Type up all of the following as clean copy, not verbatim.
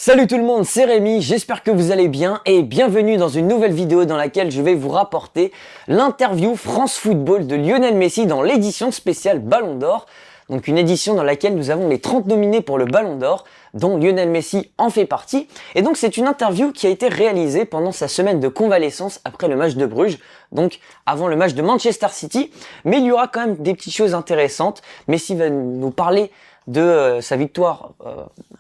Salut tout le monde, c'est Rémi, j'espère que vous allez bien et bienvenue dans une nouvelle vidéo dans laquelle je vais vous rapporter l'interview France Football de Lionel Messi dans l'édition spéciale Ballon d'Or. Donc une édition dans laquelle nous avons les 30 nominés pour le Ballon d'Or, dont Lionel Messi en fait partie. Et donc c'est une interview qui a été réalisée pendant sa semaine de convalescence après le match de Bruges, donc avant le match de Manchester City. Mais il y aura quand même des petites choses intéressantes. Messi va nous parler de sa victoire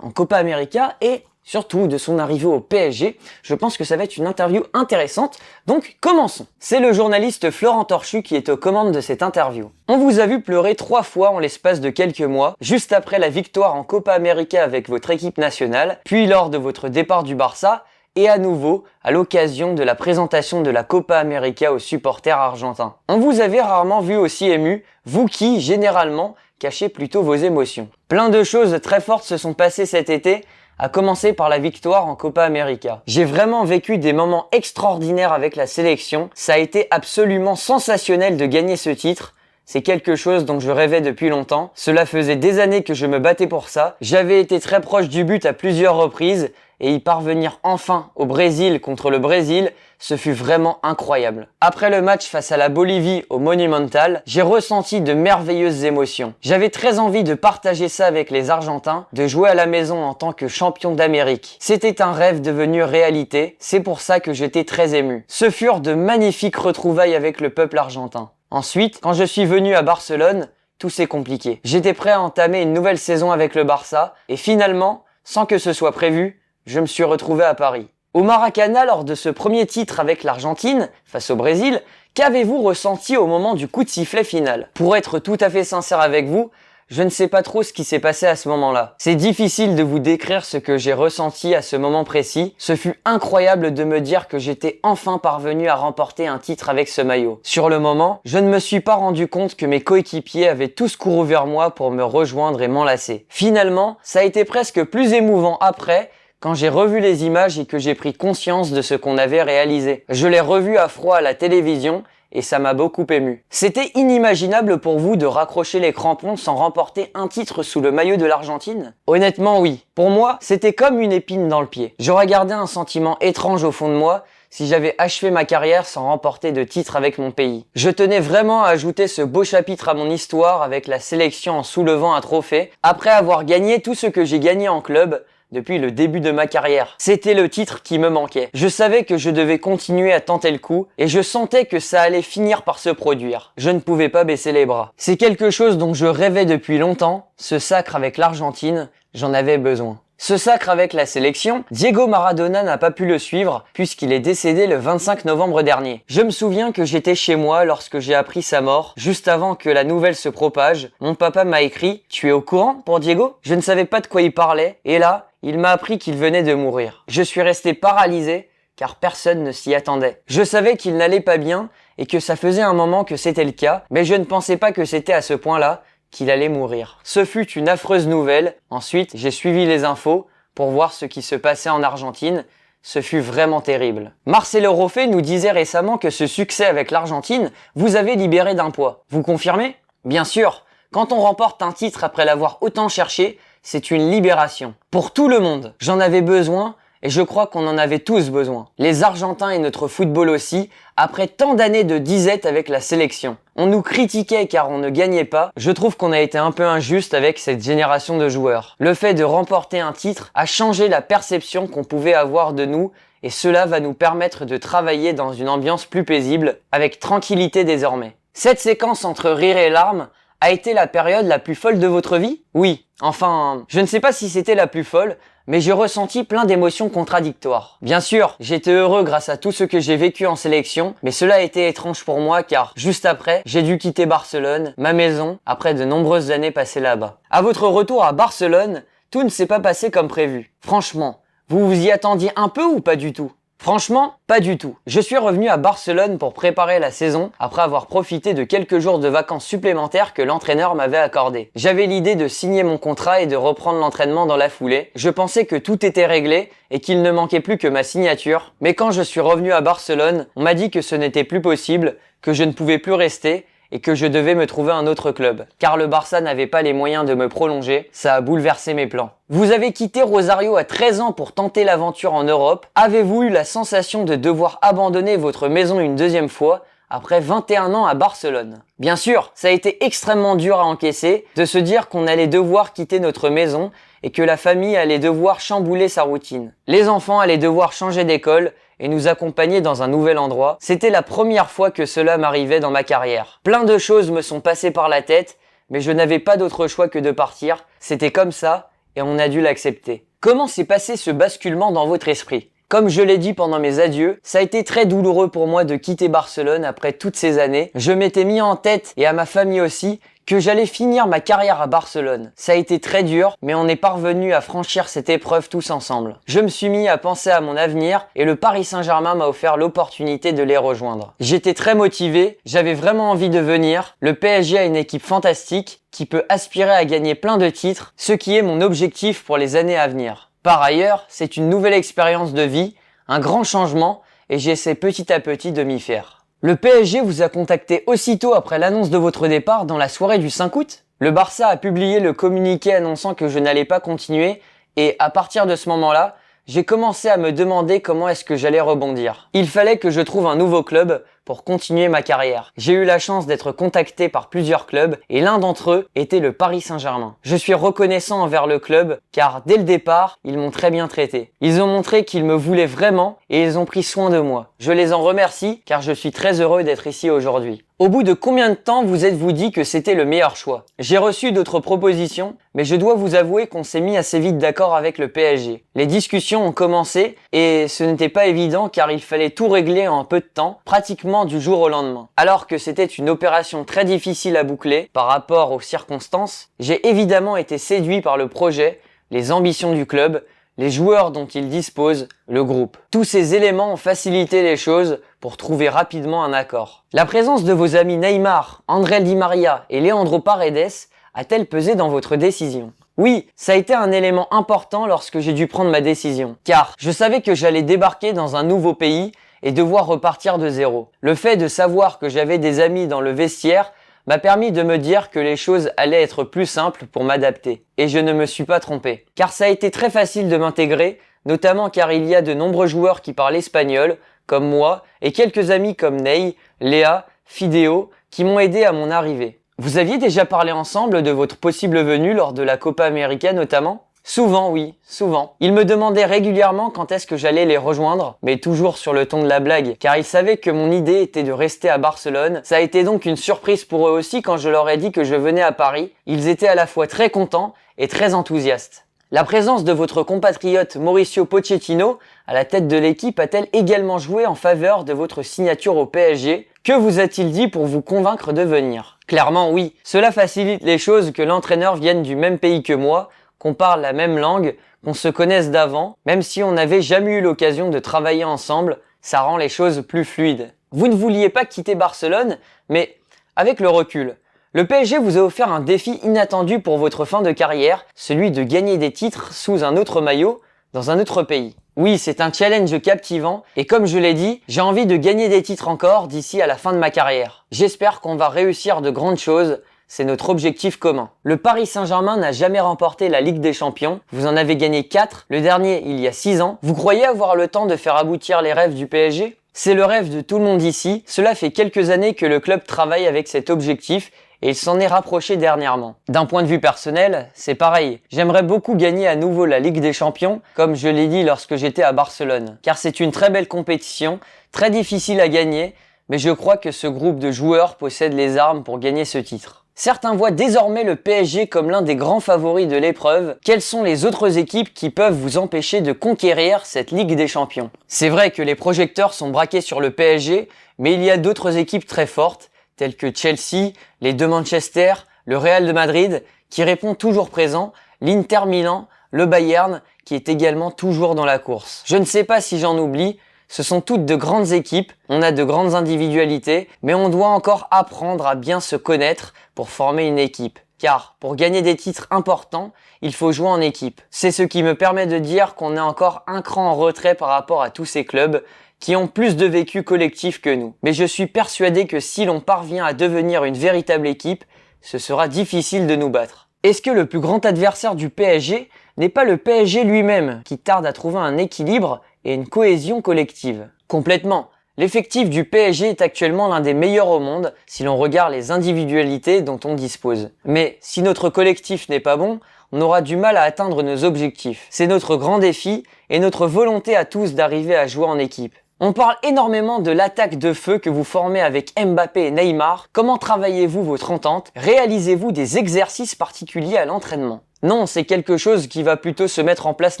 en Copa América et surtout de son arrivée au PSG. Je pense que ça va être une interview intéressante. Donc commençons. C'est le journaliste Florent Torchu qui est aux commandes de cette interview. On vous a vu pleurer 3 fois en l'espace de quelques mois, juste après la victoire en Copa América avec votre équipe nationale, puis lors de votre départ du Barça, et à nouveau à l'occasion de la présentation de la Copa América aux supporters argentins. On vous avait rarement vu aussi ému, vous qui, généralement, cachez plutôt vos émotions. Plein de choses très fortes se sont passées cet été, à commencer par la victoire en Copa América. J'ai vraiment vécu des moments extraordinaires avec la sélection, ça a été absolument sensationnel de gagner ce titre. C'est quelque chose dont je rêvais depuis longtemps. Cela faisait des années que je me battais pour ça. J'avais été très proche du but à plusieurs reprises et y parvenir enfin au Brésil contre le Brésil, ce fut vraiment incroyable. Après le match face à la Bolivie au Monumental, j'ai ressenti de merveilleuses émotions. J'avais très envie de partager ça avec les Argentins, de jouer à la maison en tant que champion d'Amérique. C'était un rêve devenu réalité, c'est pour ça que j'étais très ému. Ce furent de magnifiques retrouvailles avec le peuple argentin. Ensuite, quand je suis venu à Barcelone, tout s'est compliqué. J'étais prêt à entamer une nouvelle saison avec le Barça, et finalement, sans que ce soit prévu, je me suis retrouvé à Paris. Au Maracana, lors de ce premier titre avec l'Argentine, face au Brésil, qu'avez-vous ressenti au moment du coup de sifflet final? Pour être tout à fait sincère avec vous, je ne sais pas trop ce qui s'est passé à ce moment-là. C'est difficile de vous décrire ce que j'ai ressenti à ce moment précis. Ce fut incroyable de me dire que j'étais enfin parvenu à remporter un titre avec ce maillot. Sur le moment, je ne me suis pas rendu compte que mes coéquipiers avaient tous couru vers moi pour me rejoindre et m'enlacer. Finalement, ça a été presque plus émouvant après, quand j'ai revu les images et que j'ai pris conscience de ce qu'on avait réalisé. Je l'ai revu à froid à la télévision et ça m'a beaucoup ému. C'était inimaginable pour vous de raccrocher les crampons sans remporter un titre sous le maillot de l'Argentine? Honnêtement, oui. Pour moi, c'était comme une épine dans le pied. J'aurais gardé un sentiment étrange au fond de moi si j'avais achevé ma carrière sans remporter de titre avec mon pays. Je tenais vraiment à ajouter ce beau chapitre à mon histoire avec la sélection en soulevant un trophée, après avoir gagné tout ce que j'ai gagné en club, depuis le début de ma carrière. C'était le titre qui me manquait. Je savais que je devais continuer à tenter le coup et je sentais que ça allait finir par se produire. Je ne pouvais pas baisser les bras. C'est quelque chose dont je rêvais depuis longtemps. Ce sacre avec l'Argentine, j'en avais besoin. Ce sacre avec la sélection, Diego Maradona n'a pas pu le suivre puisqu'il est décédé le 25 novembre dernier. Je me souviens que j'étais chez moi lorsque j'ai appris sa mort, juste avant que la nouvelle se propage. Mon papa m'a écrit « Tu es au courant pour Diego ?» Je ne savais pas de quoi il parlait et là, il m'a appris qu'il venait de mourir. Je suis resté paralysé car personne ne s'y attendait. Je savais qu'il n'allait pas bien et que ça faisait un moment que c'était le cas, mais je ne pensais pas que c'était à ce point-là qu'il allait mourir. Ce fut une affreuse nouvelle. Ensuite, j'ai suivi les infos pour voir ce qui se passait en Argentine. Ce fut vraiment terrible. Marcelo Roffé nous disait récemment que ce succès avec l'Argentine vous avait libéré d'un poids. Vous confirmez? Bien sûr, quand on remporte un titre après l'avoir autant cherché, c'est une libération. Pour tout le monde, j'en avais besoin et je crois qu'on en avait tous besoin. Les Argentins et notre football aussi, après tant d'années de disette avec la sélection. On nous critiquait car on ne gagnait pas. Je trouve qu'on a été un peu injuste avec cette génération de joueurs. Le fait de remporter un titre a changé la perception qu'on pouvait avoir de nous et cela va nous permettre de travailler dans une ambiance plus paisible, avec tranquillité désormais. Cette séquence entre rire et larmes a été la période la plus folle de votre vie? Oui. Enfin, je ne sais pas si c'était la plus folle, mais j'ai ressenti plein d'émotions contradictoires. Bien sûr, j'étais heureux grâce à tout ce que j'ai vécu en sélection, mais cela a été étrange pour moi car, juste après, j'ai dû quitter Barcelone, ma maison, après de nombreuses années passées là-bas. À votre retour à Barcelone, tout ne s'est pas passé comme prévu. Franchement, vous vous y attendiez un peu ou pas du tout? Franchement, pas du tout. Je suis revenu à Barcelone pour préparer la saison après avoir profité de quelques jours de vacances supplémentaires que l'entraîneur m'avait accordé. J'avais l'idée de signer mon contrat et de reprendre l'entraînement dans la foulée. Je pensais que tout était réglé et qu'il ne manquait plus que ma signature. Mais quand je suis revenu à Barcelone, on m'a dit que ce n'était plus possible, que je ne pouvais plus rester et que je devais me trouver un autre club. Car le Barça n'avait pas les moyens de me prolonger, ça a bouleversé mes plans. Vous avez quitté Rosario à 13 ans pour tenter l'aventure en Europe. Avez-vous eu la sensation de devoir abandonner votre maison une deuxième fois après 21 ans à Barcelone? Bien sûr, ça a été extrêmement dur à encaisser de se dire qu'on allait devoir quitter notre maison et que la famille allait devoir chambouler sa routine. Les enfants allaient devoir changer d'école et nous accompagner dans un nouvel endroit. C'était la première fois que cela m'arrivait dans ma carrière. Plein de choses me sont passées par la tête, mais je n'avais pas d'autre choix que de partir. C'était comme ça et on a dû l'accepter. Comment s'est passé ce basculement dans votre esprit? Comme je l'ai dit pendant mes adieux, ça a été très douloureux pour moi de quitter Barcelone après toutes ces années. Je m'étais mis en tête, et à ma famille aussi, que j'allais finir ma carrière à Barcelone. Ça a été très dur, mais on est parvenu à franchir cette épreuve tous ensemble. Je me suis mis à penser à mon avenir, et le Paris Saint-Germain m'a offert l'opportunité de les rejoindre. J'étais très motivé, j'avais vraiment envie de venir. Le PSG a une équipe fantastique, qui peut aspirer à gagner plein de titres, ce qui est mon objectif pour les années à venir. Par ailleurs, c'est une nouvelle expérience de vie, un grand changement, et j'essaie petit à petit de m'y faire. Le PSG vous a contacté aussitôt après l'annonce de votre départ dans la soirée du 5 août? Le Barça a publié le communiqué annonçant que je n'allais pas continuer, et à partir de ce moment-là, j'ai commencé à me demander comment est-ce que j'allais rebondir. Il fallait que je trouve un nouveau club pour continuer ma carrière. J'ai eu la chance d'être contacté par plusieurs clubs et l'un d'entre eux était le Paris Saint-Germain. Je suis reconnaissant envers le club car dès le départ, ils m'ont très bien traité. Ils ont montré qu'ils me voulaient vraiment et ils ont pris soin de moi. Je les en remercie car je suis très heureux d'être ici aujourd'hui. Au bout de combien de temps vous êtes-vous dit que c'était le meilleur choix? J'ai reçu d'autres propositions, mais je dois vous avouer qu'on s'est mis assez vite d'accord avec le PSG. Les discussions ont commencé et ce n'était pas évident car il fallait tout régler en peu de temps, pratiquement du jour au lendemain. Alors que c'était une opération très difficile à boucler par rapport aux circonstances, j'ai évidemment été séduit par le projet, les ambitions du club, les joueurs dont il dispose, le groupe. Tous ces éléments ont facilité les choses pour trouver rapidement un accord. La présence de vos amis Neymar, André Di Maria et Leandro Paredes a-t-elle pesé dans votre décision? Oui, ça a été un élément important lorsque j'ai dû prendre ma décision, car je savais que j'allais débarquer dans un nouveau pays et devoir repartir de zéro. Le fait de savoir que j'avais des amis dans le vestiaire m'a permis de me dire que les choses allaient être plus simples pour m'adapter. Et je ne me suis pas trompé. Car ça a été très facile de m'intégrer, notamment car il y a de nombreux joueurs qui parlent espagnol, comme moi, et quelques amis comme Ney, Léa, Fideo, qui m'ont aidé à mon arrivée. Vous aviez déjà parlé ensemble de votre possible venue lors de la Copa América notamment? Souvent, oui, souvent. Ils me demandaient régulièrement quand est-ce que j'allais les rejoindre, mais toujours sur le ton de la blague, car ils savaient que mon idée était de rester à Barcelone. Ça a été donc une surprise pour eux aussi quand je leur ai dit que je venais à Paris. Ils étaient à la fois très contents et très enthousiastes. La présence de votre compatriote Mauricio Pochettino à la tête de l'équipe a-t-elle également joué en faveur de votre signature au PSG? Que vous a-t-il dit pour vous convaincre de venir? Clairement oui, cela facilite les choses que l'entraîneur vienne du même pays que moi, qu'on parle la même langue, qu'on se connaisse d'avant, même si on n'avait jamais eu l'occasion de travailler ensemble, ça rend les choses plus fluides. Vous ne vouliez pas quitter Barcelone, mais avec le recul, le PSG vous a offert un défi inattendu pour votre fin de carrière, celui de gagner des titres sous un autre maillot, dans un autre pays. Oui, c'est un challenge captivant, et comme je l'ai dit, j'ai envie de gagner des titres encore d'ici à la fin de ma carrière. J'espère qu'on va réussir de grandes choses, c'est notre objectif commun. Le Paris Saint-Germain n'a jamais remporté la Ligue des Champions. Vous en avez gagné 4, le dernier il y a 6 ans. Vous croyez avoir le temps de faire aboutir les rêves du PSG? C'est le rêve de tout le monde ici. Cela fait quelques années que le club travaille avec cet objectif et il s'en est rapproché dernièrement. D'un point de vue personnel, c'est pareil. J'aimerais beaucoup gagner à nouveau la Ligue des Champions, comme je l'ai dit lorsque j'étais à Barcelone. Car c'est une très belle compétition, très difficile à gagner, mais je crois que ce groupe de joueurs possède les armes pour gagner ce titre. Certains voient désormais le PSG comme l'un des grands favoris de l'épreuve. Quelles sont les autres équipes qui peuvent vous empêcher de conquérir cette Ligue des Champions? C'est vrai que les projecteurs sont braqués sur le PSG, mais il y a d'autres équipes très fortes, telles que Chelsea, les deux Manchester, le Real de Madrid, qui répond toujours présent, l'Inter Milan, le Bayern, qui est également toujours dans la course. Je ne sais pas si j'en oublie, ce sont toutes de grandes équipes, on a de grandes individualités, mais on doit encore apprendre à bien se connaître pour former une équipe. Car pour gagner des titres importants, il faut jouer en équipe. C'est ce qui me permet de dire qu'on est encore un cran en retrait par rapport à tous ces clubs qui ont plus de vécu collectif que nous. Mais je suis persuadé que si l'on parvient à devenir une véritable équipe, ce sera difficile de nous battre. Est-ce que le plus grand adversaire du PSG n'est pas le PSG lui-même, qui tarde à trouver un équilibre et une cohésion collective? Complètement. L'effectif du PSG est actuellement l'un des meilleurs au monde si l'on regarde les individualités dont on dispose. Mais si notre collectif n'est pas bon, on aura du mal à atteindre nos objectifs. C'est notre grand défi et notre volonté à tous d'arriver à jouer en équipe. On parle énormément de l'attaque de feu que vous formez avec Mbappé et Neymar. Comment travaillez-vous votre entente? Réalisez-vous des exercices particuliers à l'entraînement? Non, c'est quelque chose qui va plutôt se mettre en place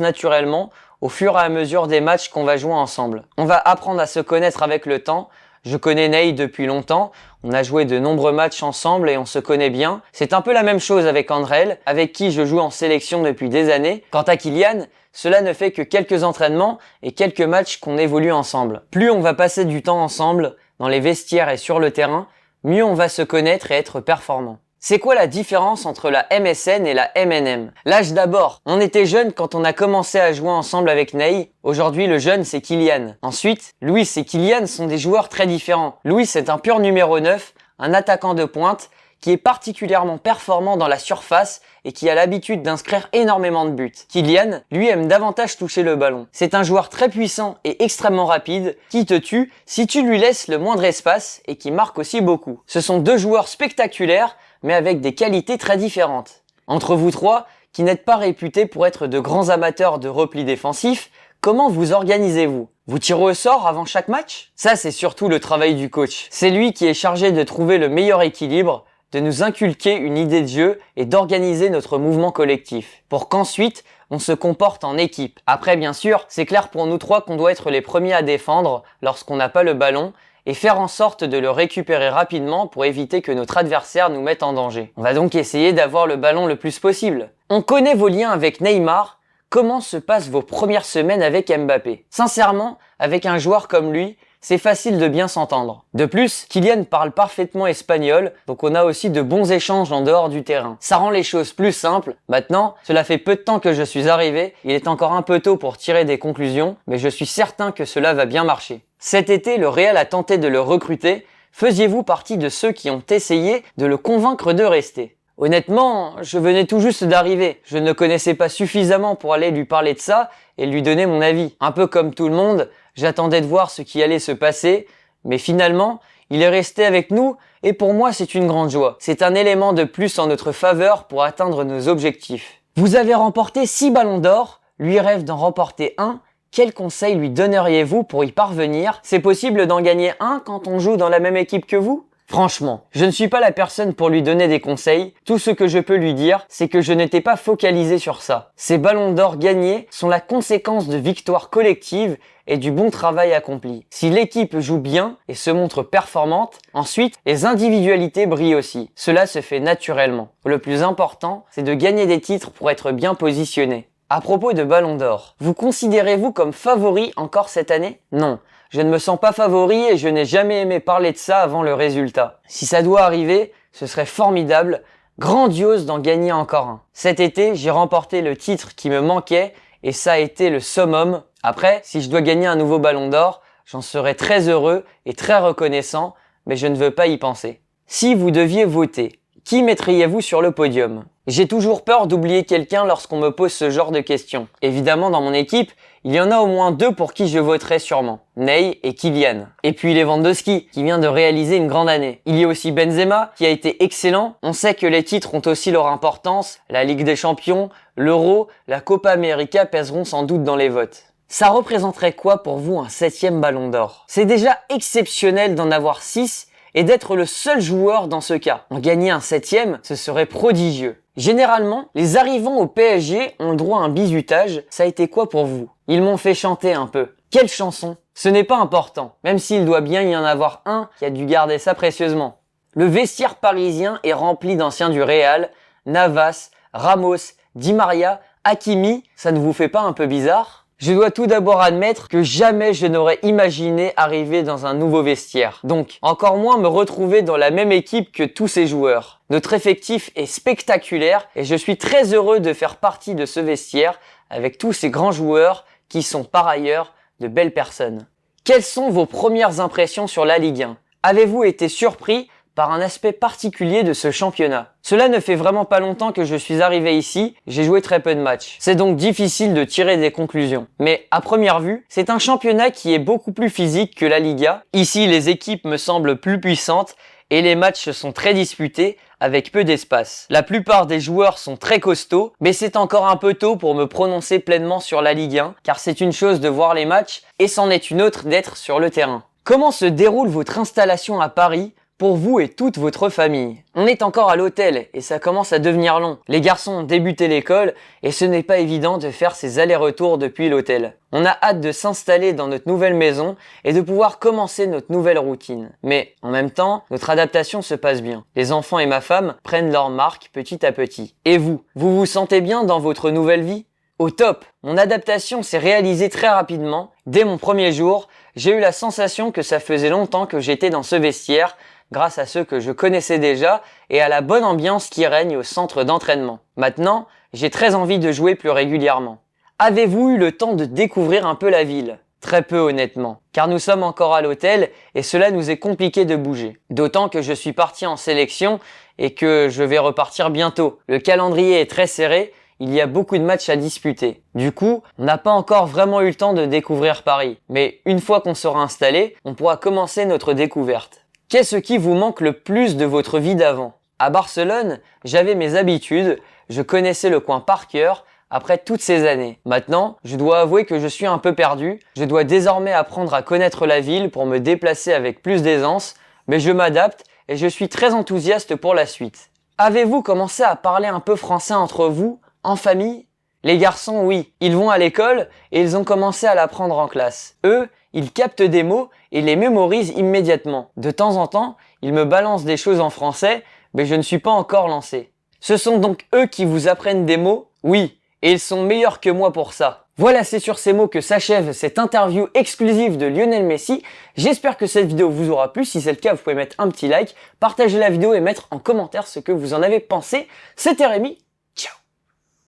naturellement au fur et à mesure des matchs qu'on va jouer ensemble. On va apprendre à se connaître avec le temps. Je connais Ney depuis longtemps, on a joué de nombreux matchs ensemble et on se connaît bien. C'est un peu la même chose avec Andrel, avec qui je joue en sélection depuis des années. Quant à Kylian, cela ne fait que quelques entraînements et quelques matchs qu'on évolue ensemble. Plus on va passer du temps ensemble, dans les vestiaires et sur le terrain, mieux on va se connaître et être performant. C'est quoi la différence entre la MSN et la MNM? L'âge d'abord. On était jeunes quand on a commencé à jouer ensemble avec Ney. Aujourd'hui, le jeune, c'est Kylian. Ensuite, Luis et Kylian sont des joueurs très différents. Luis est un pur numéro 9, un attaquant de pointe, qui est particulièrement performant dans la surface et qui a l'habitude d'inscrire énormément de buts. Kylian, lui, aime davantage toucher le ballon. C'est un joueur très puissant et extrêmement rapide qui te tue si tu lui laisses le moindre espace et qui marque aussi beaucoup. Ce sont deux joueurs spectaculaires mais avec des qualités très différentes. Entre vous trois, qui n'êtes pas réputés pour être de grands amateurs de repli défensif, comment vous organisez-vous? Vous tirez au sort avant chaque match? Ça, c'est surtout le travail du coach. C'est lui qui est chargé de trouver le meilleur équilibre, de nous inculquer une idée de jeu et d'organiser notre mouvement collectif, pour qu'ensuite, on se comporte en équipe. Après, bien sûr, c'est clair pour nous trois qu'on doit être les premiers à défendre lorsqu'on n'a pas le ballon, et faire en sorte de le récupérer rapidement pour éviter que notre adversaire nous mette en danger. On va donc essayer d'avoir le ballon le plus possible. On connaît vos liens avec Neymar. Comment se passent vos premières semaines avec Mbappé? Sincèrement, avec un joueur comme lui, c'est facile de bien s'entendre. De plus, Kylian parle parfaitement espagnol, donc on a aussi de bons échanges en dehors du terrain. Ça rend les choses plus simples. Maintenant, cela fait peu de temps que je suis arrivé, il est encore un peu tôt pour tirer des conclusions, mais je suis certain que cela va bien marcher. Cet été, le Real a tenté de le recruter. Faisiez-vous partie de ceux qui ont essayé de le convaincre de rester? Honnêtement, je venais tout juste d'arriver. Je ne connaissais pas suffisamment pour aller lui parler de ça et lui donner mon avis. Un peu comme tout le monde, j'attendais de voir ce qui allait se passer, mais finalement, il est resté avec nous et pour moi, c'est une grande joie. C'est un élément de plus en notre faveur pour atteindre nos objectifs. Vous avez remporté 6 ballons d'or, lui rêve d'en remporter un. Quel conseil lui donneriez-vous pour y parvenir? C'est possible d'en gagner un quand on joue dans la même équipe que vous? Franchement, je ne suis pas la personne pour lui donner des conseils. Tout ce que je peux lui dire, c'est que je n'étais pas focalisé sur ça. Ces ballons d'or gagnés sont la conséquence de victoires collectives et du bon travail accompli. Si l'équipe joue bien et se montre performante, ensuite, les individualités brillent aussi. Cela se fait naturellement. Le plus important, c'est de gagner des titres pour être bien positionné. À propos de Ballon d'Or, vous considérez-vous comme favori encore cette année? Non, je ne me sens pas favori et je n'ai jamais aimé parler de ça avant le résultat. Si ça doit arriver, ce serait formidable, grandiose d'en gagner encore un. Cet été, j'ai remporté le titre qui me manquait et ça a été le summum. Après, si je dois gagner un nouveau Ballon d'Or, j'en serais très heureux et très reconnaissant, mais je ne veux pas y penser. Si vous deviez voter, qui mettriez-vous sur le podium? J'ai toujours peur d'oublier quelqu'un lorsqu'on me pose ce genre de questions. Évidemment, dans mon équipe, il y en a au moins 2 pour qui je voterai sûrement. Ney et Kylian. Et puis Lewandowski, qui vient de réaliser une grande année. Il y a aussi Benzema, qui a été excellent. On sait que les titres ont aussi leur importance. La Ligue des Champions, l'Euro, la Copa América pèseront sans doute dans les votes. Ça représenterait quoi pour vous un 7e Ballon d'Or? C'est déjà exceptionnel d'en avoir 6 et d'être le seul joueur dans ce cas. En gagner un 7e, ce serait prodigieux. Généralement, les arrivants au PSG ont le droit à un bizutage. Ça a été quoi pour vous? Ils m'ont fait chanter un peu. Quelle chanson? Ce n'est pas important, même s'il doit bien y en avoir un qui a dû garder ça précieusement. Le vestiaire parisien est rempli d'anciens du Real. Navas, Ramos, Di Maria, Hakimi, ça ne vous fait pas un peu bizarre? Je dois tout d'abord admettre que jamais je n'aurais imaginé arriver dans un nouveau vestiaire. Donc, encore moins me retrouver dans la même équipe que tous ces joueurs. Notre effectif est spectaculaire et je suis très heureux de faire partie de ce vestiaire avec tous ces grands joueurs qui sont par ailleurs de belles personnes. Quelles sont vos premières impressions sur la Ligue 1? Avez-vous été surpris par un aspect particulier de ce championnat? Cela ne fait vraiment pas longtemps que je suis arrivé ici, j'ai joué très peu de matchs. C'est donc difficile de tirer des conclusions. Mais à première vue, c'est un championnat qui est beaucoup plus physique que la Liga. Ici, les équipes me semblent plus puissantes et les matchs sont très disputés avec peu d'espace. La plupart des joueurs sont très costauds, mais c'est encore un peu tôt pour me prononcer pleinement sur la Ligue 1, car c'est une chose de voir les matchs et c'en est une autre d'être sur le terrain. Comment se déroule votre installation à Paris pour vous et toute votre famille? On est encore à l'hôtel et ça commence à devenir long. Les garçons ont débuté l'école et ce n'est pas évident de faire ces allers-retours depuis l'hôtel. On a hâte de s'installer dans notre nouvelle maison et de pouvoir commencer notre nouvelle routine. Mais en même temps, notre adaptation se passe bien. Les enfants et ma femme prennent leur marque petit à petit. Et vous vous sentez bien dans votre nouvelle vie? Au top! Mon adaptation s'est réalisée très rapidement. Dès mon premier jour, j'ai eu la sensation que ça faisait longtemps que j'étais dans ce vestiaire, grâce à ceux que je connaissais déjà et à la bonne ambiance qui règne au centre d'entraînement. Maintenant, j'ai très envie de jouer plus régulièrement. Avez-vous eu le temps de découvrir un peu la ville? Très peu honnêtement, car nous sommes encore à l'hôtel et cela nous est compliqué de bouger. D'autant que je suis parti en sélection et que je vais repartir bientôt. Le calendrier est très serré, il y a beaucoup de matchs à disputer. Du coup, on n'a pas encore vraiment eu le temps de découvrir Paris. Mais une fois qu'on sera installé, on pourra commencer notre découverte. Qu'est-ce qui vous manque le plus de votre vie d'avant? À Barcelone, j'avais mes habitudes, je connaissais le coin par cœur après toutes ces années. Maintenant, je dois avouer que je suis un peu perdu. Je dois désormais apprendre à connaître la ville pour me déplacer avec plus d'aisance, mais je m'adapte et je suis très enthousiaste pour la suite. Avez-vous commencé à parler un peu français entre vous, en famille? Les garçons, oui, ils vont à l'école et ils ont commencé à l'apprendre en classe. Eux, ils captent des mots et les mémorisent immédiatement. De temps en temps, ils me balancent des choses en français, mais je ne suis pas encore lancé. Ce sont donc eux qui vous apprennent des mots? Oui, et ils sont meilleurs que moi pour ça. Voilà, c'est sur ces mots que s'achève cette interview exclusive de Lionel Messi. J'espère que cette vidéo vous aura plu. Si c'est le cas, vous pouvez mettre un petit like, partager la vidéo et mettre en commentaire ce que vous en avez pensé. C'était Rémi.